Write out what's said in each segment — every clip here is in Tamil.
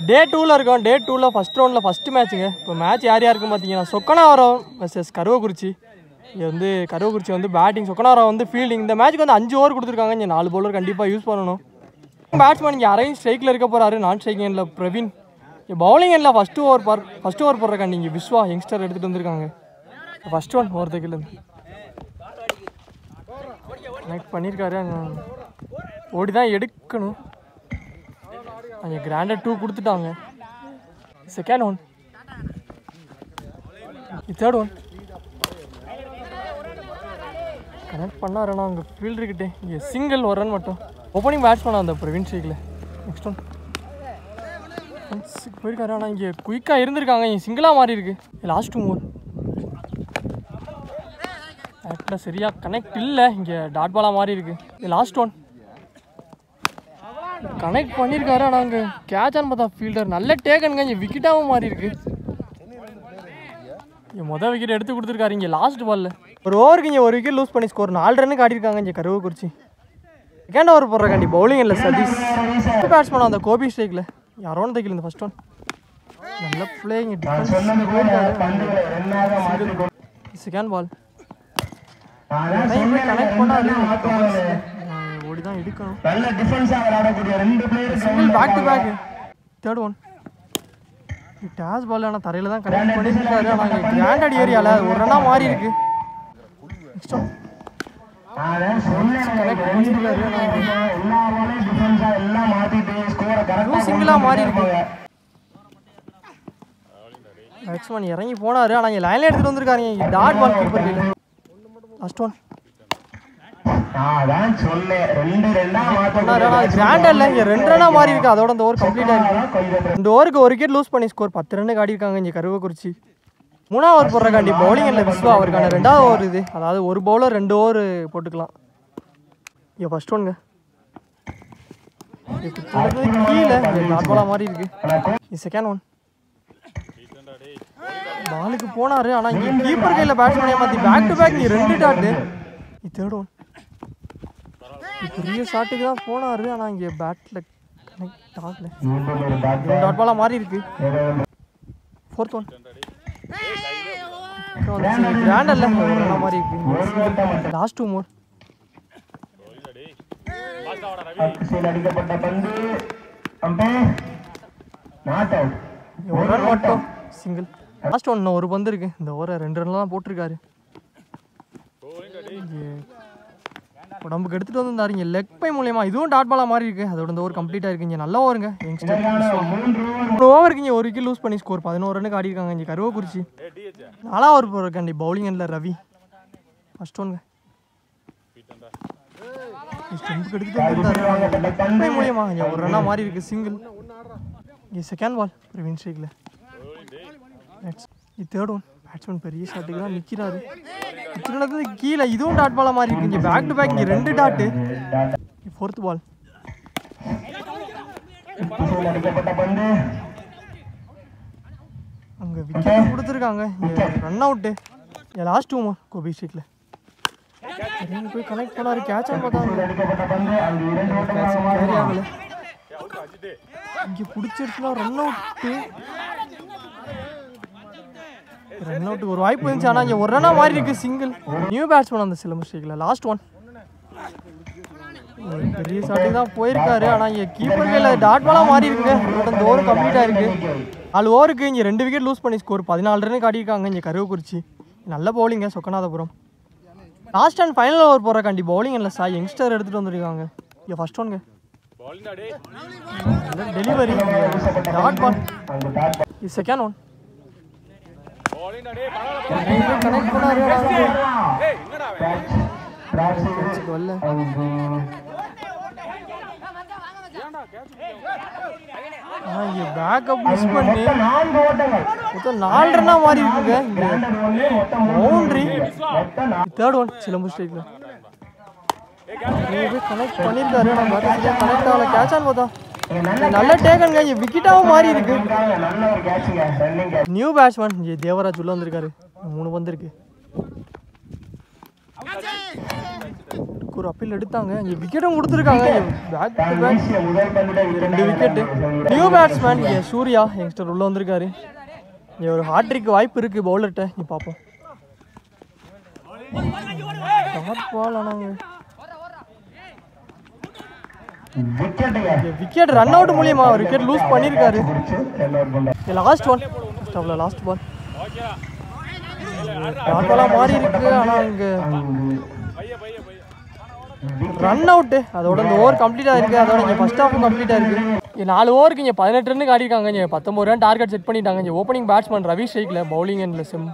டே 2ல இருக்கோம். டே 2ல ஃபர்ஸ்ட் ரவுண்டில் ஃபஸ்ட்டு மேட்ச்சுங்க. இப்போ மேட்ச் யார் யாருக்குன்னு பார்த்தீங்கன்னா சொக்கனாவரம் வர்சஸ் கருவக்குறிச்சி. இது வந்து கருவக்குறிச்சி வந்து பேட்டிங், சொக்கனாவரம் வந்து ஃபீல்டிங். இந்த மேட்ச்சுக்கு வந்து 5 ஓவர் கொடுத்துருக்காங்க. இங்கே 4 பவுலர் கண்டிப்பாக யூஸ் பண்ணணும். பேட்ஸ்மேன் இங்கே அரையும் ஸ்ட்ரைக்கில் இருக்க போகிறாரு. நான் ஸ்ட்ரைக் எண்டில் பிரவீன். பவுலிங் எண்டில் ஃபஸ்ட் ஓவர் போடுறக்காண்டி இங்கே விஸ்வா யங்ஸ்டர் எடுத்துகிட்டு வந்திருக்காங்க. ஃபஸ்ட் ஒன் ஒருத்தக்கில் கனெக்ட் பண்ணியிருக்காரு. ஓடி தான் எடுக்கணும். அங்கே கிராண்டட் 2 கொடுத்துட்டாங்க. Second one, third one connect பண்ணாருன்னா அங்கே ஃபீல்டர்கிட்டே இங்கே சிங்கிள் ஒரு ரன் மட்டும். ஓப்பனிங் பேட்ஸ்மேன் அந்த பிரவீன் ஸ்ட்ரைக்கில். நெக்ஸ்ட் ஒன் போயிருக்காரு. ஆனால் இங்கே குயிக்காக இருந்திருக்காங்க. இங்கே சிங்கிளாக மாறி இருக்கு. லாஸ்ட் 2 ஓவர் பேட்டில் சரியாக கனெக்ட் இல்லை. இங்கே டாட் பாலாக மாறி இருக்கு. லாஸ்ட் ஒன் கனெக்ட் பண்ணியிருக்காரு. ஆனால் அங்கே கேட்சான்னு பார்த்தா ஃபீல்டர் நல்ல டேக்கனுங்க. இங்கே விக்கெட்டாகவும் மாறி இருக்கு. இங்கே மொதல் விக்கெட் எடுத்து கொடுத்துருக்காரு. இங்கே லாஸ்ட் பாலில் ஒரு ஓவருக்கு இங்கே ஒரு விக்கெட் லூஸ் பண்ணி ஸ்கோர் 4 ரன்னு ஆடிருக்காங்க. இங்கே கருவக்குறிச்சி செகண்ட் ஓவர் போடுறக்காண்டி பவுலிங் இல்லை சதீஷ். பேட்ஸ்மேன் அந்த கோபி ஸ்ட்ரைக்கில் யாரோன்னு தைக்கல. இந்த ஃபர்ஸ்ட் ஒன் நல்ல பிளேயிங். செகண்ட் பால் கனெக்ட் பண்ணாரு. ஓடி தான் எடுக்கணும். Single back to back. Third one toss ball. ஆனால் தரையில் தான் கனெக்ட் பண்ணியிருக்காரு. ஆனால் கிராண்டட் ஏரியாவில் ஒரு ரன்னாக மாறி இருக்கு. நெக்ஸ்ட் ஒன் கனெக்ட் பண்ணியிருக்காரு. சிங்கிளாக மாறி இருக்கு. பேட்ஸ்மேன் இறங்கி போனார். ஆனால் இங்கே லைனில் எடுத்துகிட்டு வந்திருக்காரு. டாட் பால் கீப்பர் கையில். லாஸ்ட் ஒன் கிராண்டட்ல இங்கே 2 ரன்னா மாறி இருக்கு. அதோட அந்த ஓவர் கம்ப்ளீட் ஆயிருக்கு. 2 ஓவருக்கு ஒரு விக்கெட் லூஸ் பண்ணி ஸ்கோர் 10 ரன்னு ஆடிருக்காங்க. இங்கே கருவக்குறிச்சி 3ஆவது ஓவர் போடுறக்காண்டி பவுலிங் இல்லை விஸ்வா. அவருக்கான 2வது ஓவர் இது. அதாவது ஒரு பவுலர் 2 ஓவர் போட்டுக்கலாம். இங்கே ஃபர்ஸ்ட் ஒன்ங்க கீழே டாட் பாலா மாறி இருக்கு. செகண்ட் ஒன் பாலுக்கு போனாரு. ஆனால் இங்கே கீப்பர் கையில் பேட்ஸ்மேனை மாற்றி back to back 2 dot. Third one பெரிய ஷாட்டுக்கு தான் போனாரு. ஆனால் இங்கே பேட்டில் கனெக்ட் ஆகல. டாட் பாலாக மாறி இருக்கு. ஃபோர்த் ஒன் கிராண்டல்ல ஒரு மாதிரி இருக்கு. லாஸ்ட் 2 மோர் ஒரு ரன் மட்டும் சிங்கிள். லாஸ்ட் ஒன் ஒரு பந்து இருக்கு. இந்த ஓவரை 2 ரன்ல தான் போட்டிருக்காரு. உடம்புக்கு எடுத்துகிட்டு வந்திருந்தாரு. இங்கே லெக் பை மூலியமா இதுவும் டாட் பாலாக மாறி இருக்கு. அதோட இந்த ஓவர் கம்ப்ளீட் ஆயிருக்கு. இங்கே நல்லா ஓவருங்க யங்ஸ்டர். ஒரு ஓவருக்கு இங்கே ஒரு விக்கெட் லூஸ் பண்ணி ஸ்கோர் 11 ரன்னுக்கு ஆடிருக்காங்க. இங்கே கருவக்குறிச்சி 4ஆவது ஓவர் போடுறக்காண்டி பவுலிங் எண்டில் ரவி. ஃபர்ஸ்ட் ஒன்ங்க ஸ்டெம்புக்கு எடுத்துகிட்டு வந்திருந்தாரு. லெக் பை மூலியமா இங்கே ஒரு ரன்னாக மாறி இருக்கு. சிங்கிள். இங்கே செகண்ட் பால் பிரவீன் ஸ்ட்ரைக்கில். தேர்ட் ஒன் பேட்ஸ்மேன் பெரிய ஷாட்டுக்கு தான் நிற்கிறாரு. கீழே இதுவும் டாட் பாலாக மாறி இருக்கு. இங்கே பேக் டு பேக் இங்கே 2 டாட்டு. ஃபோர்த் பால் அங்கே விக்கெட் கொடுத்துருக்காங்க. Run out. லாஸ்ட் 2 மோர் கோபி ஸ்ட்ரைக்கில் போய் கனெக்ட் பண்ணாரு. கேட்ச் பார்த்தா ஆகல. இங்கே பிடிச்சிருச்சுன்னா ரன் அவுட்டு. ரன் அவுட் ஒரு வாய்ப்பு இருந்துச்சு. ஆனால் இங்கே ஒரு ரன்னாக மாறி இருக்கு. சிங்கிள். நியூ பேட்ஸ்மேன் அந்த சிலம்பு ஸ்ட்ரைக்கில். லாஸ்ட் ஒன் பெரிய ஷாட்டுக்கு தான் போயிருக்காரு. ஆனால் இங்கே கீப்பர் கையில் டாட் பாலாக மாறி இருக்குங்க. இந்த ஓவர் கம்ப்ளீட் ஆயிருக்கு. 4 ஓவருக்கு இங்கே 2 விக்கெட் லூஸ் பண்ணி ஸ்கோர் 14 ரன்னுக்கு ஆடிருக்காங்க. இங்கே கருவக்குறிச்சி நல்ல பவுலிங்க Chokkanathapuram. Last and final over போடுறக்காண்டி பவுலிங் இல்லை சாய் யங்ஸ்டர் எடுத்துகிட்டு வந்துருக்காங்க. இங்கே ஃபர்ஸ்ட் ஒன்ங்க delivery dot ball. Second one connect பண்ணாரு. பேக்கப் மிஸ் பண்ணி 4 ரன்னா மாறி இருக்குங்க. பவுண்டரி. தேர்ட் ஒன் சிலம்பு ஸ்ட்ரைக்கில் கனெக்ட் பண்ணியிருக்காரு. கனெக்ட் ஆகல. கேட்சான்னு பார்த்தா நல்ல டேக்கனுங்க. இங்கே விக்கெட்டாகவும் மாறி இருக்கு. நியூ பேட்ஸ்மேன் இங்கே தேவராஜ் உள்ள வந்திருக்காரு. 3 பந்து இருக்கு. ஒரு அப்பீல் எடுத்தாங்க. இங்கே விக்கெட்டும் கொடுத்துருக்காங்க. Back to back 2 wicket. New batsman Surya youngster உள்ளே வந்திருக்காரு. இங்கே ஒரு ஹாட்ரிக் வாய்ப்பு இருக்குது பவுலர்கிட்ட. நீ பார்ப்போம். டாட் பால் ஆனாங்க. விக்கெட் ரன் அவுட் மூலியமா ஒரு விக்கெட் லூஸ் பண்ணியிருக்காரு. Last one last ball dot பாலாக மாறி இருக்கு. ஆனால் இங்கே ரன் அவுட்டு. அதோட இந்த ஓவர் கம்ப்ளீட்டாக இருக்குது. அதோட இங்கே ஃபஸ்ட் ஹாஃபும் கம்ப்ளீட்டாக இருக்குது. இங்கே 4 ஓவருக்கு இங்கே 18 ரன்னுக்கு ஆடிருக்காங்க. இங்கே 19 ரன் டார்கெட் செட் பண்ணிட்டாங்க. இங்கே ஓப்பனிங் பேட்ஸ்மேன் ரவி ஸ்ட்ரைக்கில் பவுலிங் அண்ட் சிம்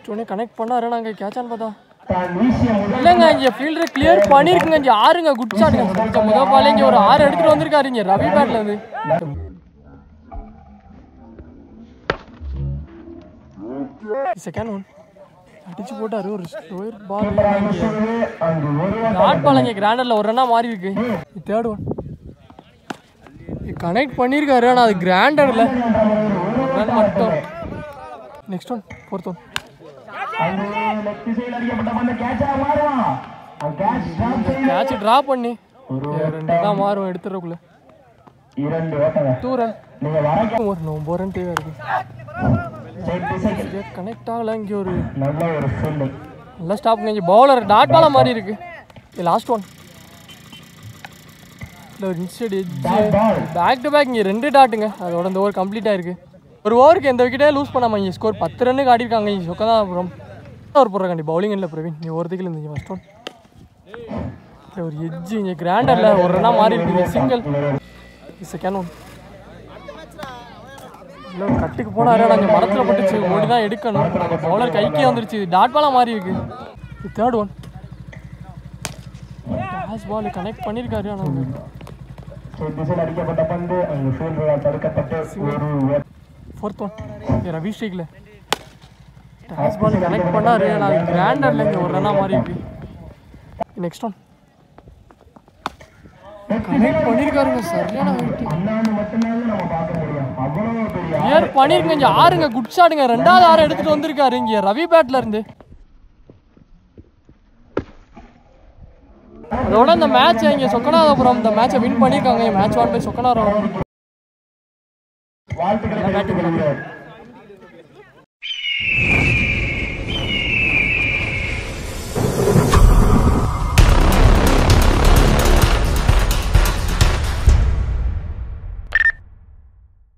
உடனே கனெக்ட் பண்ணாரு. நாங்கள் கேட்சான்னு பார்த்தா இல்லைங்க. இங்கே ஃபீல்டரை கிளியர் பண்ணியிருக்குங்க. இங்கே 6ங்க குட் ஷாட்டுங்க. முதல் பாலே இங்கே ஒரு 6 எடுத்துகிட்டு வந்திருக்காரு இங்கே ரவி பேட்டில் இருந்து. செகண்ட் ஒன் அடிச்சு போட்டாரு. ஒரு ஸ்லோயர் பால் டாட் பால் இங்கே கிராண்டரில் ஒரு ரன்னாக மாறி இருக்கு. தேர்ட் ஒன் கனெக்ட் பண்ணியிருக்காரு. ஆனால் அது கிராண்டரில் ரன் மட்டும். Next one fourth one catch draw பண்ணி 2 தான் மாறும் எடுத்துறக்குள்ள 2 ரன். ஒரு 9 ரன் தேவை இருக்கு. கனெக்ட் ஆகல. இங்கே ஒரு நல்லா ஸ்டாப்புங்க. இங்கே பவுலர் டாட் பால மாதிரி இருக்கு. லாஸ்ட் ஒன் ஒரு instead edge back to back. இங்கே 2 டாட்டுங்க. அதோட இந்த ஓவர் கம்ப்ளீட் ஆயிருக்கு. ஒரு ஓவருக்கு எந்த விக்கெட்டே லூஸ் பண்ணாமல் இங்கே ஸ்கோர் 10 ரன்னுக்கு ஆடிருக்காங்க. இங்கே சொக்கதான் அப்புறம் ஓவர் போடுறாங்க. பவுலிங் இல்லை பிரவீன். நீ ஒருத்துக்கு இருந்தீங்க ஃபஸ்ட் ஒன் ஒரு எட்ஜு. இங்கே கிராண்டரில் ஒரு ரன்னாக மாறி இருக்குங்க. சிங்கிள். செகண்ட் ஒன் இல்லை கட்டுக்கு போனாரு. ஆனால் இங்கே மரத்தில் பட்டுச்சு. ஓடி தான் எடுக்கணும். பவுலர் கைக்கே வந்துருச்சு. டாட் பாலாக மாறி இருக்கு. Third one toss ball connect பண்ணியிருக்காரு. ஆனால் ஃபோர்த் ஒன் ரவி ஸ்ட்ரைக்கில் டாஸ் பால் கனெக்ட் பண்ணாரு. ஆனால் கிராண்டரில் இங்கே ஒரு ரன்னாக மாறி இருக்கு. நெக்ஸ்ட் ஒன் கனெக்ட் பண்ணியிருக்காருங்க. சரியான கிளியர் பண்ணிருங்க. இங்கே 6ங்க குட் ஷாட்டுங்க. 2வது 6 எடுத்துகிட்டு வந்திருக்காரு இங்கே ரவி பேட்டில் இருந்து. அதோட இந்த மேட்சை இங்கே சொக்கநாதபுரம் இந்த மேட்சை வின் பண்ணியிருக்காங்க. Match won by Chokkanathapuram.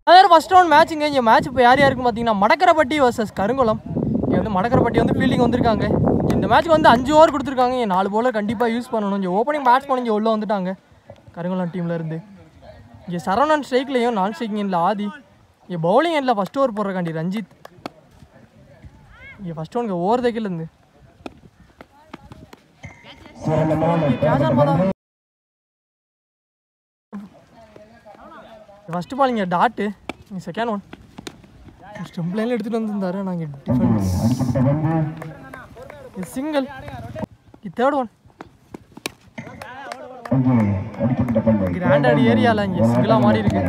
அதாவது ஃபஸ்ட் ரவுண்ட் மேட்சுங்க. இங்கே மேட்ச் இப்போ யார் யாருக்கும் பார்த்தீங்கன்னா மடக்கரப்பட்டி வர்சஸ் கருங்குளம். இங்கே வந்து மடக்கரப்பட்டி வந்து ஃபீல்டிங் வந்திருக்காங்க. இந்த மேட்ச்க்கு வந்து 5 ஓவர் கொடுத்துருக்காங்க. இங்கே 4 பவுலர் கண்டிப்பாக யூஸ் பண்ணணும். இங்கே ஓப்பனிங் பேட்ஸ்மேன் இங்கே உள்ளே வந்துட்டாங்க கருங்குளம் டீமில் இருந்து. இங்கே சரவணன் ஸ்ட்ரைக்லையும் நான் ஸ்ட்ரைக்கிங் எண்டில் ஆதி. இங்கே பவுலிங் எண்டில் ஃபஸ்ட் ஓவர் போடுறக்காண்டி ரஞ்சித். இங்கே ஃபஸ்ட் ஒன் இங்கே ஓவர் தைக்கிலேருந்து ஃபஸ்ட்டு பால் இங்கே டாட்டு. இங்கே செகண்ட் ஒன் ஸ்டெம்ப் லைனில் எடுத்துகிட்டு வந்துருந்தாரு. நாங்கள் defence single. Third one granted ஏரியாவில் இங்கே சிங்கிளாக மாறி இருக்கு.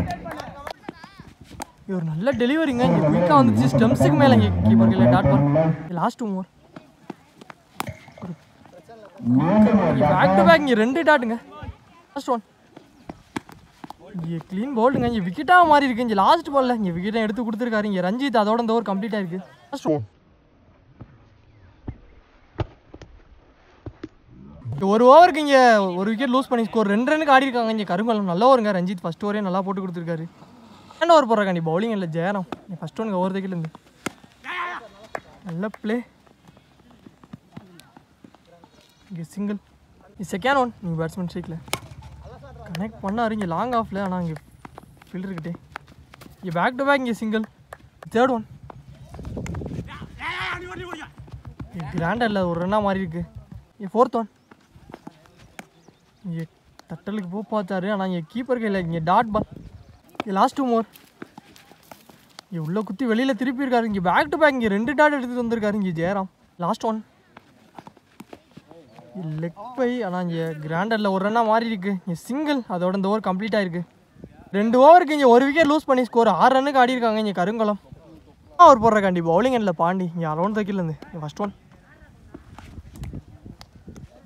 ஒரு நல்ல டெலிவரிங்க. இங்கே குயிக்காக வந்துச்சு. ஸ்டெம்ஸுக்கு மேலே இங்கே கீப்பர்கள் dot ball. Last 2 over back to back. இங்கே 2 டாட்டுங்க. லாஸ்ட் ஒன் இங்கே க்ளீன் பவுல்டுங்க. இங்கே விக்கெட்டாக மாறி இருக்கு. இங்கே லாஸ்ட் பாலில் இங்கே விக்கெட்டை எடுத்து கொடுத்துருக்காரு இங்கே ரஞ்சித். அதோட இந்த ஓவர் கம்ப்ளீட் ஆயிருக்கு. லாஸ்ட் ஒன் ஒரு ஓவருக்கு இங்கே ஒரு விக்கெட் லூஸ் பண்ணி ஸ்கோர் 2 ரன்னுக்கு ஆடி இருக்காங்க. இங்கே கருங்குளம் நல்ல ஓவருங்க. ரஞ்சித் ஃபஸ்ட் ஓவரே நல்லா போட்டு கொடுத்துருக்காரு. 2 ஓவர் போடுறாங்க. பவுலிங் இல்லை ஜெயராம். ஃபஸ்ட் ஒன் ஓவர் தைக்கிலேருந்து நல்ல பிளே. இங்கே சிங்கிள். செகண்ட் ஒன் நீங்கள் பேட்ஸ்மேன் ஸ்ட்ரைக்கில் கனெக்ட் பண்ணாரு. இங்கே லாங் ஆஃபில். ஆனால் இங்கே ஃபீல்டர்கிட்டே இங்கே பேக் டு பேக். இங்கே சிங்கிள். தேர்ட் ஒன் கிராண்டா இல்லை ஒரு ரன்னாக மாறி இருக்கு. இங்கே ஃபோர்த் ஒன் இங்கே தட்டலுக்கு போக பார்த்தாரு. ஆனால் இங்கே கீப்பருக்கு இல்லை. இங்கே டாட் பால். இங்கே லாஸ்ட் 2 ஓவர் இங்கே உள்ளே குத்தி வெளியில் திருப்பி இருக்காரு. இங்கே பேக் டு பேக். இங்கே 2 டாட் எடுத்துகிட்டு வந்திருக்காரு இங்கே Jayaram. Last one leg bye. ஆனால் இங்கே கிராண்டரில் ஒரு ரன்னாக மாறி இருக்கு. இங்கே சிங்கிள். அதோட இந்த ஓவர் கம்ப்ளீட் ஆயிருக்கு. 2 ஓவருக்கு இங்கே ஒரு விக்கெட் லூஸ் பண்ணி ஸ்கோர் 6 ரன்னுக்கு ஆடி இருக்காங்க இங்கே கருங்குளம். அவர் போடுற கண்டி பவுலிங் எண்டில் பாண்டி. இங்கே அரௌண்ட் தைக்கிலேருந்து first one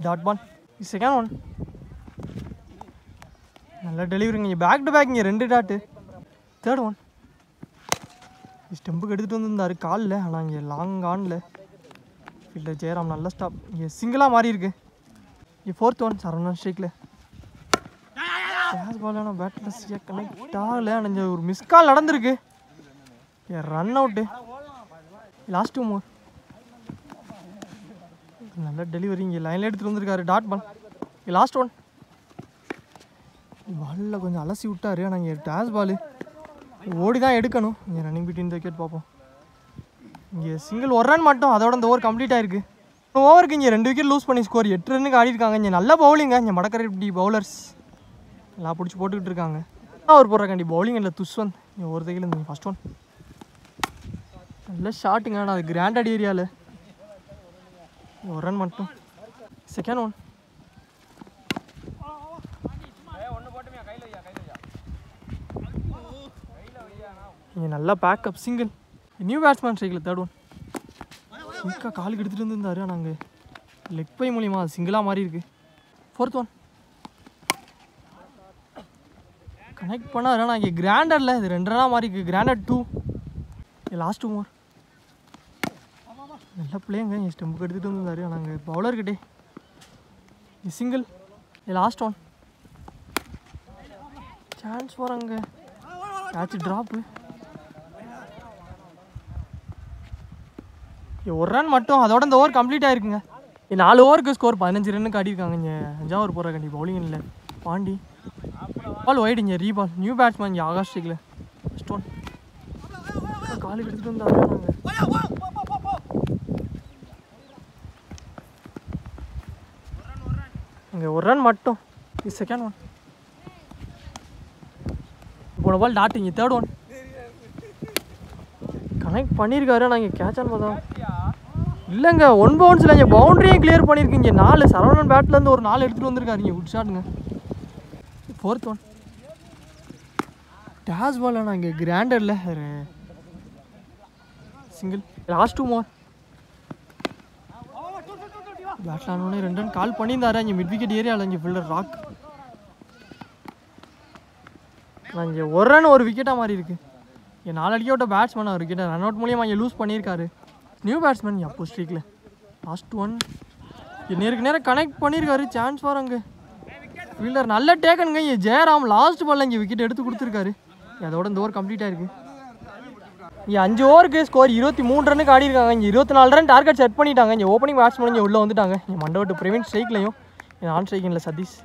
dot ball. Second one நல்ல டெலிவரிங்க. இங்கே பேக் டு பேக் இங்கே 2 டாட்டு. தேர்ட் ஒன் ஸ்டெம்புக்கு எடுத்துகிட்டு வந்துருந்தார் காலில், ஆனால் இங்கே லாங் ஆனில் ஃபீல்டர் ஜெயராம் நல்ல ஸ்டாப். இங்கே சிங்கிளாக மாறி இருக்கு. இங்கே ஃபோர்த் ஒன் சரவணன் ஸ்ட்ரைக்கில் கேஸ் பால். ஆனால் பேட்டில் சரியாக கனெக்ட் ஆகலை. ஆனால் இங்கே ஒரு மிஸ் கால் நடந்திருக்கு. Run out. லாஸ்ட் 2 மோர் நல்ல டெலிவரி. இங்கே லைனில் எடுத்துகிட்டு வந்திருக்காரு. Dot ball. லாஸ்ட் ஒன் பாலில் கொஞ்சம் அலசி விட்டார். ஆனால் இங்கே டேஸ் பால் ஓடி தான் எடுக்கணும். இங்கே ரன்னிங் பிட்வீன் த விக்கெட் பார்ப்போம். இங்கே சிங்கிள் 1 ரன் மட்டும், அதோட இந்த ஓவர் கம்ப்ளீட் ஆயிருக்கு. ஓவருக்கு இங்கே 2 விக்கெட் லூஸ் பண்ணி ஸ்கோர் 8 ரன்னுக்கு ஆடிருக்காங்க. இங்கே நல்ல பவுலிங்க. இங்கே மடக்கரை இப்படி பவுலர்ஸ் எல்லாம் பிடிச்சி போட்டுக்கிட்டு இருக்காங்க. அவர் போடுறாக்காண்டி பவுலிங் இல்லை துஷ்வந்த். இங்கே ஒரு தைக்கில் இருந்தீங்க. ஃபஸ்ட் ஒன் நல்ல ஷாட்டுங்க. ஆனால் அது கிராண்டட் ஏரியாவில் 1 ரன் மட்டும். செகண்ட் ஒன் இங்கே நல்லா பேக்கப் சிங்கிள். நியூ பேட்ஸ்மேன் ஸ்ட்ரைக்கில் தேர்ட் ஒன் குயிக்காக காலுக்கு எடுத்துகிட்டு வந்துருந்தார். ஆனால் அங்கே லெக் பை மூலியமாக அது சிங்கிளாக மாறி இருக்கு. ஃபோர்த் ஒன் கனெக்ட் பண்ணார். ஆனால் இங்கே கிராண்டடில் இது 2 ரனாக மாறி இருக்கு. கிராண்டட் 2. லாஸ்ட் 2 மோர் நல்ல பிளேங்க. இங்கே ஸ்டெம்புக்கு எடுத்துகிட்டு வந்துருந்தார். ஆனால் அங்கே பவுலர்கிட்டே சிங்கிள். லாஸ்ட் ஒன் சான்ஸ் போகிறாங்க. Catch drop. 1 ரன் மட்டும், அதோட இந்த ஓவர் கம்ப்ளீட் ஆயிருக்குங்க. 4 ஓவருக்கு ஸ்கோர் 15 ரன்னுக்கு ஆடிருக்காங்க. இங்கே 5வது ஓவர் போகிற கண்டி பவுலிங் இல்லை. பாண்டி பால் ஒயிட். இங்கே ரீபால். நியூ பேட்ஸ்மேன் இங்கே ஆகாஷ் ஸ்ட்ரைக்கில் ஃபஸ்ட் ஒன் காலுக்கு எடுத்துகிட்டு வந்தாங்க. இங்கே 1 ரன் மட்டும். இது செகண்ட் ஒன் போன பால் டாட். இங்கே தேர்ட் ஒன் கனெக்ட் பண்ணியிருக்காரு. ஆனால் இங்கே கேட்ச் ஆன் பார்த்தா இல்லைங்க. 1 பவுன்ஸில் இங்கே பவுண்டரியும் கிளியர் பண்ணியிருக்கீங்க. 4 சரவணன் பேட்லேருந்து ஒரு 4 எடுத்துகிட்டு வந்திருக்காரு. இங்கே குட் ஷாட்டுங்க. ஃபோர்த் ஒன் டேஸ் பால். ஆனால் இங்கே கிராண்டடில் சிங்கிள். லாஸ்ட் 2 மோர் பேட்டில் ஆனோடனே 2 ரன் கால் பண்ணியிருந்தாரு. இங்கே மிட் விக்கெட் ஏரியாவில் இங்கே ஃபீல்டர் ராக். ஆனால் இங்கே 1 ரன் 1 விக்கெட்டாக மாறி இருக்கு. இங்கே 4 அடிக்க விட்ட பேட்ஸ்மேன் ஒரு விக்கெட்டை ரன் அவுட் மூலியமாக இங்கே லூஸ் பண்ணியிருக்காரு. நியூ பேட்ஸ்மேன் அப்போ ஸ்ட்ரீக்கில் லாஸ்ட் 1 நேருக்கு நேரம் கனெக்ட் பண்ணியிருக்காரு. சான்ஸ் வராங்க. ஃபீல்டர் நல்ல டேக்கனுங்க. இங்கே ஜெயராம் லாஸ்ட் பால்ல இங்கே விக்கெட் எடுத்து கொடுத்துருக்காரு. அதோட இந்த ஓவர் கம்ப்ளீட் ஆயிருக்கு. இங்கே 5 ஓவருக்கு ஸ்கோர் 23 ரன்னுக்கு ஆடிருக்காங்க. இங்கே 24 ரன் டார்கெட் செட் பண்ணிட்டாங்க. இங்கே ஓப்பனிங் பேட்ஸ்மேன் இங்கே உள்ளே வந்துட்டாங்க. இங்கே மண்டவட்டு பிரவீன் ஸ்ட்ரைக்லையும் நான் ஸ்ட்ரைக்கிங்கில் சதீஷ்.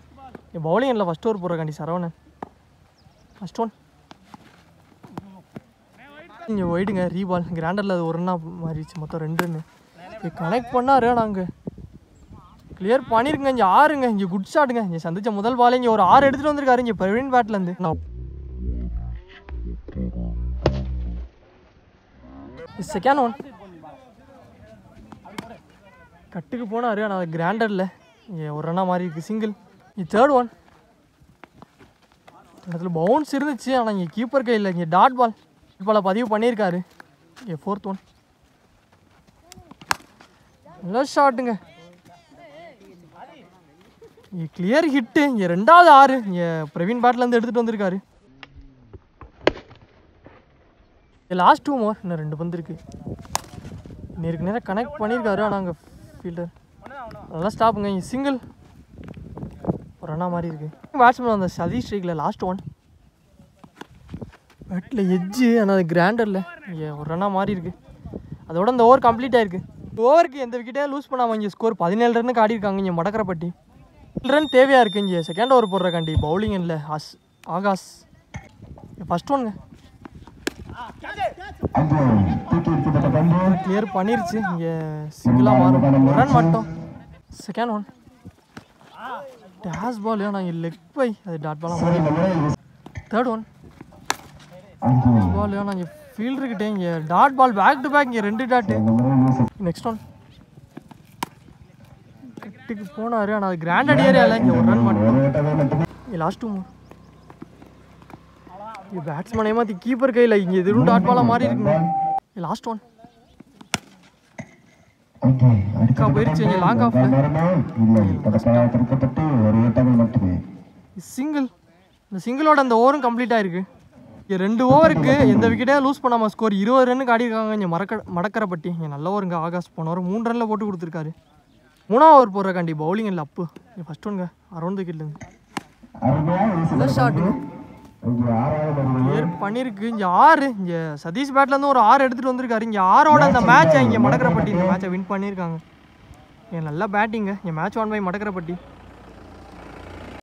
இங்கே பவுலிங் இல்லை. ஃபஸ்ட் ஓவர் போடுறக்காண்டி சரவணன் ஃபஸ்ட் ஒன் இங்கே ஒயிடுங்க. ரீபால். கிராண்டரில் அது 1 ரன்னாக மாறிடுச்சு. மொத்தம் 2 ரன்னு கனெக்ட் பண்ணாரு. நாங்கள் கிளியர் பண்ணியிருக்குங்க. இங்கே 6ங்க. இங்கே குட் ஷாட்டுங்க. இங்கே சந்திச்ச முதல் பால் இங்கே ஒரு 6 எடுத்துகிட்டு வந்திருக்காரு. இங்கே பிரவீன் பேட்லேருந்து செகண்ட் ஒன் கட்டுக்கு போனார். ஆனால் அது கிராண்டரில் இங்கே 1 ரன்னாக மாறி இருக்கு. சிங்கிள். இங்கே தேர்ட் ஒன் இடத்துல பவுன்ஸ் இருந்துச்சு. ஆனால் இங்கே கீப்பர் கையில் இங்கே டாட் பால் பாலை பதிவு பண்ணியிருக்காரு. இங்கே ஃபோர்த் ஒன் நல்ல ஷாட்டுங்க. இங்கே கிளியர் ஹிட்டு. இங்கே 2வது 6 இங்கே பிரவீன் பேட்லேருந்து எடுத்துகிட்டு வந்திருக்காரு. இங்கே லாஸ்ட் 2 மோர். இன்னும் 2 பந்து இருக்குது. நேருக்கு நேரம் கனெக்ட் பண்ணியிருக்காரு. ஆனால் அங்கே ஃபீல்டர் நல்லா ஸ்டாப்புங்க. இங்கே சிங்கிள் 1 ரன்னாக மாறி இருக்குது. பேட்ஸ்மேன் அந்த சதீஷ் ஸ்ட்ரைக்கில் லாஸ்ட் 1 பேட்டில் எட்ஜு. ஆனால் அது கிராண்டரில் இங்கே 1 ரன்னாக மாறி இருக்கு. அதோட இந்த ஓவர் கம்ப்ளீட் ஆயிருக்கு. ஓவருக்கு எந்த விக்கெட்டே லூஸ் பண்ணாமல் இங்கே ஸ்கோர் 17 ரன்னுக்கு ஆடிருக்காங்க. இங்கே மடக்கரைப்பட்டி 7 ரன் தேவையாக இருக்குது. இங்கே செகண்ட் ஓவர் போடுறக்காண்டி பவுலிங் இல்லை. ஆகாஷ் ஃபஸ்ட் ஒன்ங்க கிளியர் பண்ணிருச்சு. இங்கே சிங்கிளாக மாறும். 1 ரன் மட்டும். செகண்ட் ஒன் டேஸ் பால். ஆனால் இங்கே லெக் பை அது டாட் பாலாக மாறி. Third one ball. ஆனால் இங்கே ஃபீல்டர்கிட்டே இங்கே dot ball back to back. இங்கே 2 டாட்டு. நெக்ஸ்ட் ஒன் கட்டுக்கு போனார். ஆனால் அது கிராண்டட் ஏரியாவில் இங்கே 1 ரன் மட்டும். இங்கே லாஸ்ட் 2 மோர் இங்கே பேட்ஸ்மேன் ஏமாற்றி கீப்பர் கையில் இங்கே எதுவும் டாட் பாலாக மாறி இருக்குங்க. லாஸ்ட் ஒன் போயிருச்சு இங்கே லாங் ஆஃப் சிங்கிள். இந்த சிங்கிளோட அந்த ஓவரும் கம்ப்ளீட் ஆயிருக்கு. இங்கே 2 ஓவருக்கு எந்த விக்கெட்டே லூஸ் பண்ணாமல் ஸ்கோர் 20 ரன்னுக்கு ஆடிருக்காங்க இங்கே மடக்கரைப்பட்டி. இங்கே நல்ல ஓவருங்க. ஆகாஷ் போன ஓவர் 3 ரனில் போட்டு கொடுத்துருக்காரு. 3ஆவது ஓவர் போடுறக்காண்டி பவுலிங் இல்லை அப்பு. ஃபர்ஸ்ட் ஒன்ங்க அரௌண்ட் விக்கெட்லேருந்து நல்ல ஷாட்டுங்க பண்ணியிருக்கு. இங்கே 6 இங்கே சதீஷ் பேட்லேருந்து ஒரு 6 எடுத்துகிட்டு வந்திருக்காரு. இங்கே 6ஓட அந்த மேட்சை இங்கே மடக்கரைப்பட்டி இந்த மேட்சை வின் பண்ணியிருக்காங்க. நல்ல பேட்டிங்க. இங்கே மேட்ச் 1 பை மடக்கரைப்பட்டி.